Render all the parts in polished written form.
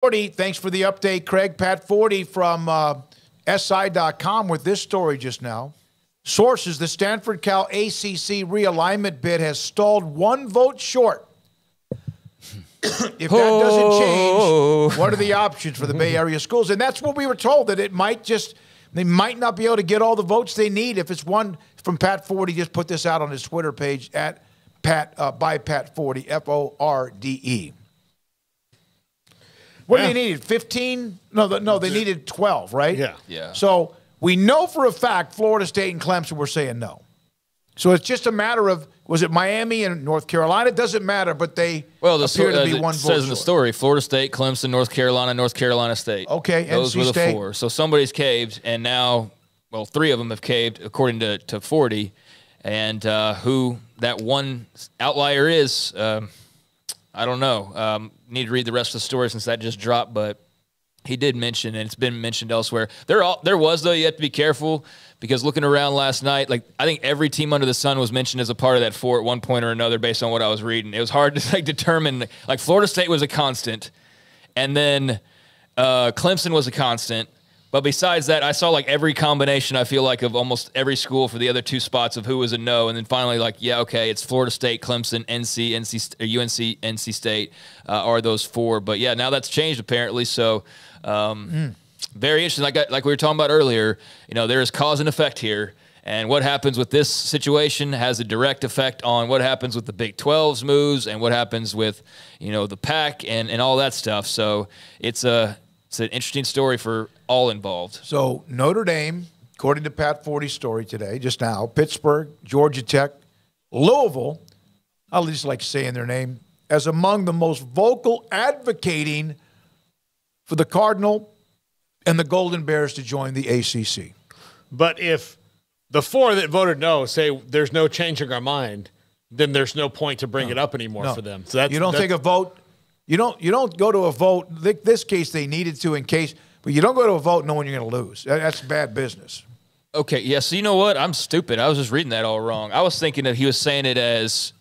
40, thanks for the update, Craig. Pat 40 from SI.com with this story just now. Sources, the Stanford Cal ACC realignment bid has stalled 1 vote short. If that doesn't change, what are the options for the Bay Area schools? And that's what we were told, that they might not be able to get all the votes they need. If it's one from Pat 40, just put this out on his Twitter page at by Pat 40, FORDE. What do they need? 15? No, they needed 12, right? Yeah. So we know for a fact Florida State and Clemson were saying no. So it's just a matter of, was it Miami and North Carolina? It doesn't matter, but they appear to be one vote It says in the story, Florida State, Clemson, North Carolina State. Okay, those NC were the State. 4. So somebody's caved, and now, 3 of them have caved, according to 40. And who that one outlier is, I don't know. Need to read the rest of the story since that just dropped, but he did mention, and it's been mentioned elsewhere. There was, though, you have to be careful, because looking around last night, I think every team under the sun was mentioned as a part of that 4 at one point or another based on what I was reading. It was hard to determine. Florida State was a constant, and then Clemson was a constant. But besides that, I saw every combination, I feel like, of almost every school for the other 2 spots of who was a no. And then finally, it's Florida State, Clemson, UNC, NC State are those 4. But, yeah, now that's changed apparently. So very interesting. Like we were talking about earlier, there is cause and effect here. And what happens with this situation has a direct effect on what happens with the Big 12's moves and what happens with, the Pac and all that stuff. So it's an interesting story for all involved. So Notre Dame, according to Pat 40's story today, just now, Pittsburgh, Georgia Tech, Louisville, I just like saying their name, as among the most vocal advocating for the Cardinal and the Golden Bears to join the ACC. But if the 4 that voted no say there's no changing our mind, then there's no point to bring it up anymore for them. So you don't take a vote. You don't go to a vote. This case they needed to in case, but you don't go to a vote knowing you're going to lose. That's bad business. Okay, yeah, so you know what? I'm stupid. I was just reading that all wrong. I was thinking that he was saying it as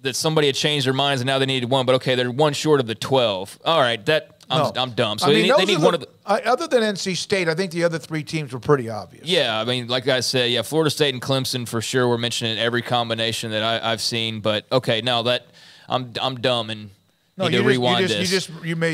that somebody had changed their minds and now they needed 1, but okay, they're 1 short of the 12. All right, I'm dumb. So they need one of the other than NC State, I think the other 3 teams were pretty obvious. Yeah, like I said, yeah, Florida State and Clemson for sure were mentioned in every combination that I've seen, but okay, now that I'm dumb and need to rewind this.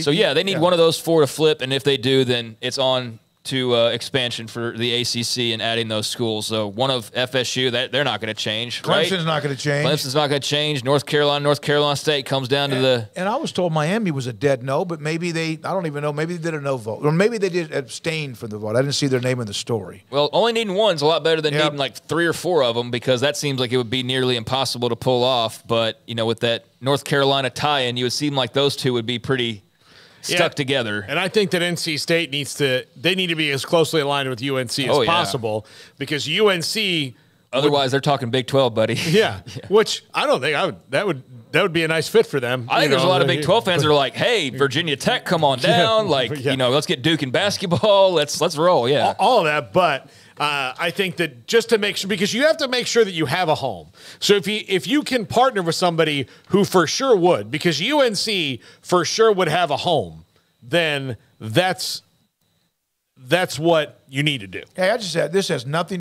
So yeah, they need one of those 4 to flip, and if they do, then it's on to expansion for the ACC and adding those schools. So one of FSU, they're not going to change. Clemson's not going to change. Clemson's not going to change. North Carolina State comes down to the. And I was told Miami was a dead no, but maybe I don't even know. Maybe they did a no vote, or maybe they did abstain from the vote. I didn't see their name in the story. Well, only needing 1's a lot better than needing 3 or 4 of them, because that seems like it would be nearly impossible to pull off. But with that North Carolina tie-in, you would seem like those 2 would be pretty stuck together. And I think that NC State need to be as closely aligned with UNC as possible, because UNC otherwise they're talking Big 12, buddy. Yeah. Which I don't think that would be a nice fit for them. I think there's a lot of Big 12 fans that are like, "Hey, Virginia Tech, come on down. Let's get Duke in basketball. Let's roll." Yeah. All of that, but I think that just to make sure, because you have to make sure that you have a home. So if you can partner with somebody who for sure would, because UNC for sure would have a home, then that's what you need to do. Hey, I just said this has nothing